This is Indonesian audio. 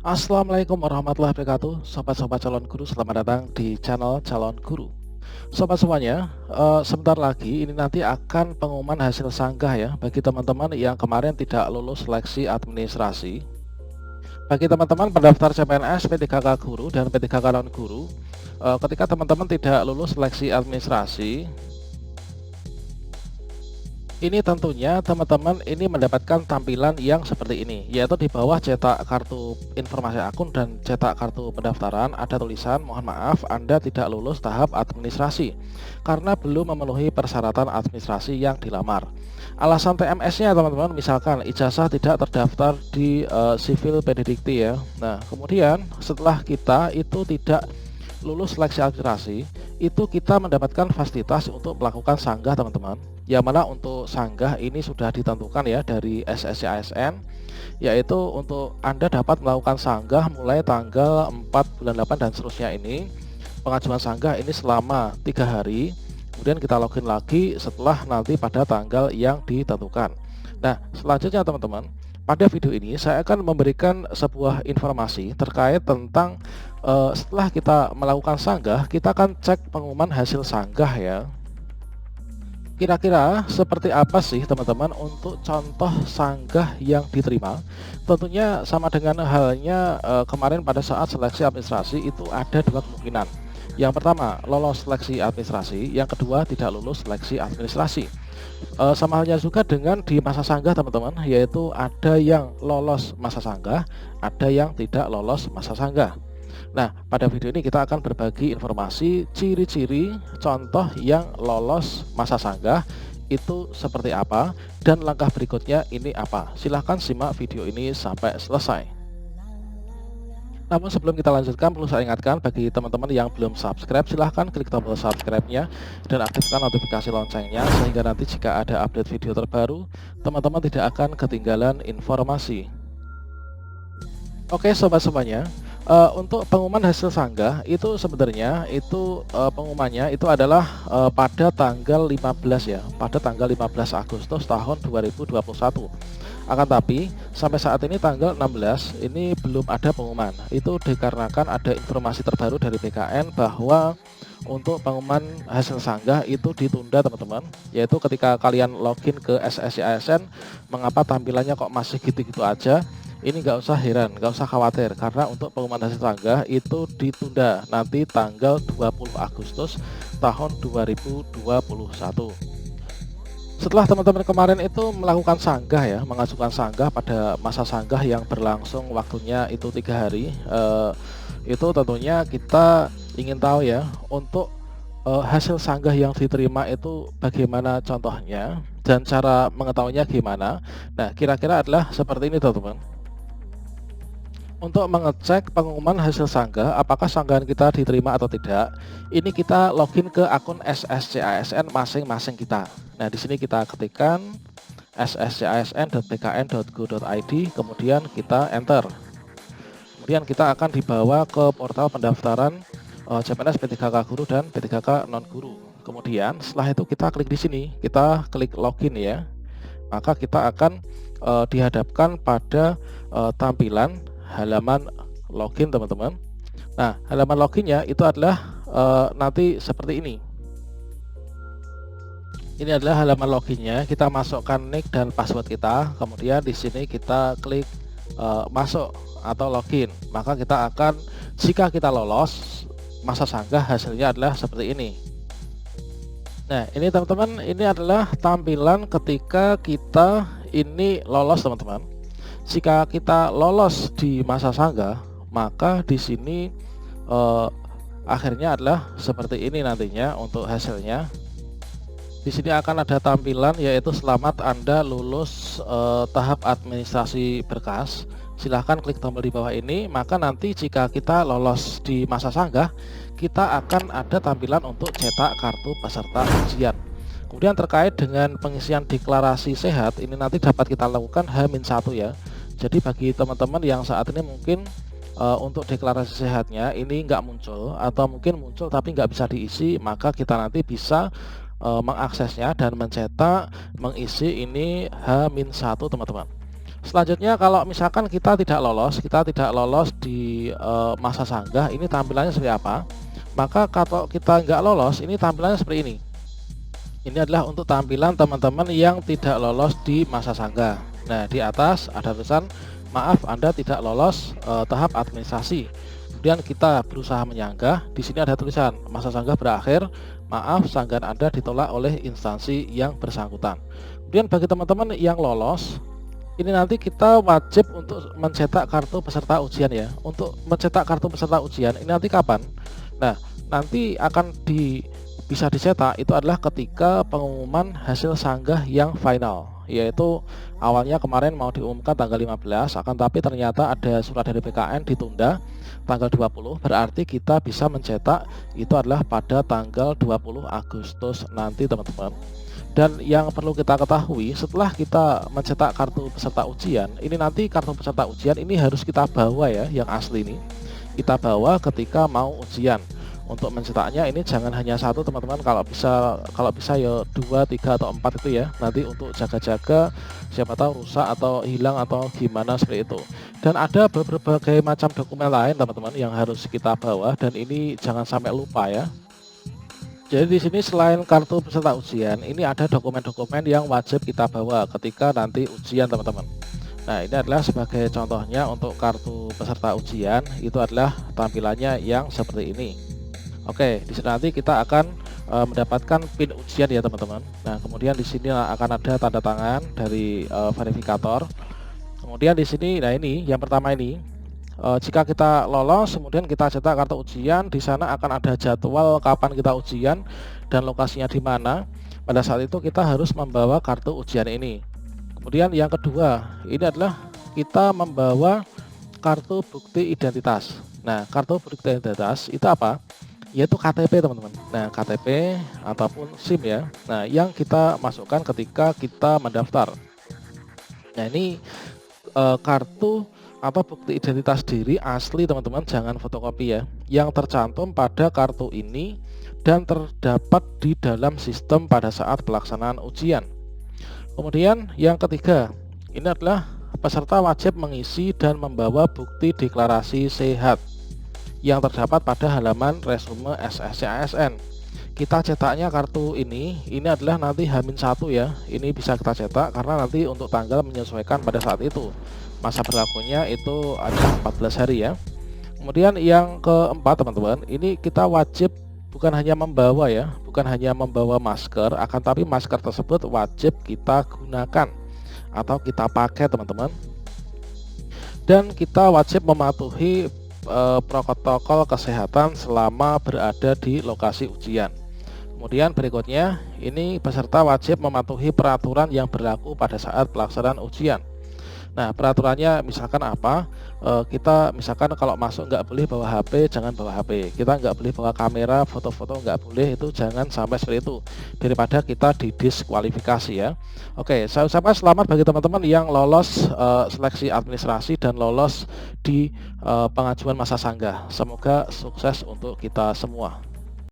Assalamualaikum warahmatullahi wabarakatuh. Sobat-sobat calon guru, selamat datang di channel Calon Guru. Sobat semuanya, sebentar lagi ini nanti akan pengumuman hasil sanggah ya bagi teman-teman yang kemarin tidak lulus seleksi administrasi. Bagi teman-teman pendaftar CPNS, P3K Guru dan P3K Non Guru, ketika teman-teman tidak lulus seleksi administrasi, ini tentunya teman-teman ini mendapatkan tampilan yang seperti ini, yaitu di bawah cetak kartu informasi akun dan cetak kartu pendaftaran ada tulisan mohon maaf Anda tidak lulus tahap administrasi karena belum memenuhi persyaratan administrasi yang dilamar. Alasan TMS-nya teman-teman misalkan ijazah tidak terdaftar di Sivil Pedidikti ya. Nah, kemudian setelah kita itu tidak lulus seleksi administrasi, itu kita mendapatkan fasilitas untuk melakukan sanggah teman-teman. Yang mana untuk sanggah ini sudah ditentukan ya dari SSC ASN, yaitu untuk Anda dapat melakukan sanggah mulai tanggal 4 bulan 8 dan seterusnya ini. Pengajuan sanggah ini selama 3 hari, kemudian kita login lagi setelah nanti pada tanggal yang ditentukan. Nah, selanjutnya teman-teman, pada video ini saya akan memberikan sebuah informasi terkait tentang setelah kita melakukan sanggah, kita akan cek pengumuman hasil sanggah ya. Kira-kira seperti apa sih teman-teman untuk contoh sanggah yang diterima? Tentunya sama dengan halnya kemarin pada saat seleksi administrasi itu ada dua kemungkinan. Yang pertama lolos seleksi administrasi, yang kedua tidak lulus seleksi administrasi. Sama halnya juga dengan di masa sanggah teman-teman, yaitu ada yang lolos masa sanggah, ada yang tidak lolos masa sanggah. Nah, pada video ini kita akan berbagi informasi ciri-ciri contoh yang lolos masa sanggah itu seperti apa dan langkah berikutnya ini apa. Silahkan simak video ini sampai selesai. Namun sebelum kita lanjutkan, perlu saya ingatkan bagi teman-teman yang belum subscribe, silahkan klik tombol subscribe-nya dan aktifkan notifikasi loncengnya sehingga nanti jika ada update video terbaru, teman-teman tidak akan ketinggalan informasi. Oke sobat semuanya, untuk pengumuman hasil sanggah itu sebenarnya itu pengumumannya itu adalah pada tanggal 15 ya, pada tanggal 15 Agustus tahun 2021. Akan tapi sampai saat ini tanggal 16 ini belum ada pengumuman. Itu dikarenakan ada informasi terbaru dari BKN bahwa untuk pengumuman hasil sanggah itu ditunda teman-teman, yaitu ketika kalian login ke SSC ASN, mengapa tampilannya kok masih gitu-gitu aja. Ini nggak usah heran, nggak usah khawatir, karena untuk pengumuman hasil sanggah itu ditunda nanti tanggal 20 Agustus tahun 2021. Setelah teman-teman kemarin itu melakukan sanggah ya, mengajukan sanggah pada masa sanggah yang berlangsung waktunya itu 3 hari, itu tentunya kita ingin tahu ya untuk hasil sanggah yang diterima itu bagaimana contohnya dan cara mengetahuinya gimana. Nah, kira-kira adalah seperti ini teman-teman. Untuk mengecek pengumuman hasil sanggah, apakah sanggahan kita diterima atau tidak, ini kita login ke akun SSC ASN masing-masing kita. Nah, di sini kita ketikkan sscasn.bkn.go.id, kemudian kita enter. Kemudian kita akan dibawa ke portal pendaftaran CPNS P3K Guru dan P3K Non Guru. Kemudian setelah itu kita klik di sini, kita klik login ya. Maka kita akan dihadapkan pada tampilan halaman login teman-teman. Nah, halaman loginnya itu adalah nanti seperti ini. Ini adalah halaman loginnya. Kita masukkan nick dan password kita. Kemudian di sini kita klik masuk atau login. Maka kita akan, jika kita lolos masa sanggah, hasilnya adalah seperti ini. Nah, ini teman-teman, ini adalah tampilan ketika kita ini lolos teman-teman. Jika kita lolos di masa sanggah, maka di sini akhirnya adalah seperti ini nantinya untuk hasilnya. Di sini akan ada tampilan yaitu selamat Anda lulus tahap administrasi berkas. Silahkan klik tombol di bawah ini, maka nanti jika kita lolos di masa sanggah, kita akan ada tampilan untuk cetak kartu peserta ujian. Kemudian terkait dengan pengisian deklarasi sehat, ini nanti dapat kita lakukan H-1 ya. Jadi bagi teman-teman yang saat ini mungkin untuk deklarasi sehatnya ini nggak muncul, atau mungkin muncul tapi nggak bisa diisi, maka kita nanti bisa mengaksesnya dan mencetak, mengisi ini H-1 teman-teman. Selanjutnya kalau misalkan kita tidak lolos di masa sanggah, ini tampilannya seperti apa? Maka kalau kita nggak lolos, ini tampilannya seperti ini. Ini adalah untuk tampilan teman-teman yang tidak lolos di masa sanggah. Nah, di atas ada tulisan, maaf Anda tidak lolos tahap administrasi. Kemudian kita berusaha menyanggah, di sini ada tulisan masa sanggah berakhir, maaf sanggahan Anda ditolak oleh instansi yang bersangkutan. Kemudian bagi teman-teman yang lolos, ini nanti kita wajib untuk mencetak kartu peserta ujian ya. Untuk mencetak kartu peserta ujian ini nanti kapan? Nah, nanti akan bisa dicetak itu adalah ketika pengumuman hasil sanggah yang final, yaitu awalnya kemarin mau diumumkan tanggal 15, akan tapi ternyata ada surat dari BKN ditunda tanggal 20, berarti kita bisa mencetak itu adalah pada tanggal 20 Agustus nanti teman-teman. Dan yang perlu kita ketahui, setelah kita mencetak kartu peserta ujian, ini nanti kartu peserta ujian ini harus kita bawa ya, yang asli ini kita bawa ketika mau ujian. Untuk mencetaknya ini jangan hanya satu teman-teman, kalau bisa ya 2, 3 atau 4 itu ya, nanti untuk jaga-jaga siapa tahu rusak atau hilang atau gimana seperti itu. Dan ada berbagai macam dokumen lain teman-teman yang harus kita bawa, dan ini jangan sampai lupa ya. Jadi di sini selain kartu peserta ujian, ini ada dokumen-dokumen yang wajib kita bawa ketika nanti ujian teman-teman. Nah, ini adalah sebagai contohnya untuk kartu peserta ujian, itu adalah tampilannya yang seperti ini. Oke, di sini nanti kita akan mendapatkan PIN ujian ya teman-teman. Nah, kemudian di sini akan ada tanda tangan dari verifikator. Kemudian di sini, nah ini yang pertama ini. Jika kita lolos, kemudian kita cetak kartu ujian, di sana akan ada jadwal kapan kita ujian dan lokasinya di mana. Pada saat itu kita harus membawa kartu ujian ini. Kemudian yang kedua, ini adalah kita membawa kartu bukti identitas. Nah, kartu bukti identitas itu apa? Yaitu KTP teman-teman. Nah, KTP ataupun SIM ya. Nah, yang kita masukkan ketika kita mendaftar. Nah, ini kartu atau bukti identitas diri asli teman-teman, jangan fotokopi ya, yang tercantum pada kartu ini dan terdapat di dalam sistem pada saat pelaksanaan ujian. Kemudian yang ketiga, ini adalah peserta wajib mengisi dan membawa bukti deklarasi sehat yang terdapat pada halaman resume SSC ASN. Kita cetaknya kartu ini adalah nanti H-1 ya, ini bisa kita cetak karena nanti untuk tanggal menyesuaikan pada saat itu. Masa berlakunya itu ada 14 hari ya. Kemudian yang keempat teman-teman, ini kita wajib bukan hanya membawa ya, bukan hanya membawa masker, akan tapi masker tersebut wajib kita gunakan atau kita pakai teman-teman. Dan kita wajib mematuhi protokol kesehatan selama berada di lokasi ujian. Kemudian berikutnya, ini peserta wajib mematuhi peraturan yang berlaku pada saat pelaksanaan ujian. Nah, peraturannya misalkan apa? Kita misalkan kalau masuk nggak boleh bawa HP, jangan bawa HP. Kita nggak boleh bawa kamera, foto-foto nggak boleh, itu jangan sampai seperti itu. Daripada kita didiskualifikasi ya. Oke, saya ucapkan selamat bagi teman-teman yang lolos seleksi administrasi dan lolos di pengajuan masa sanggah. Semoga sukses untuk kita semua.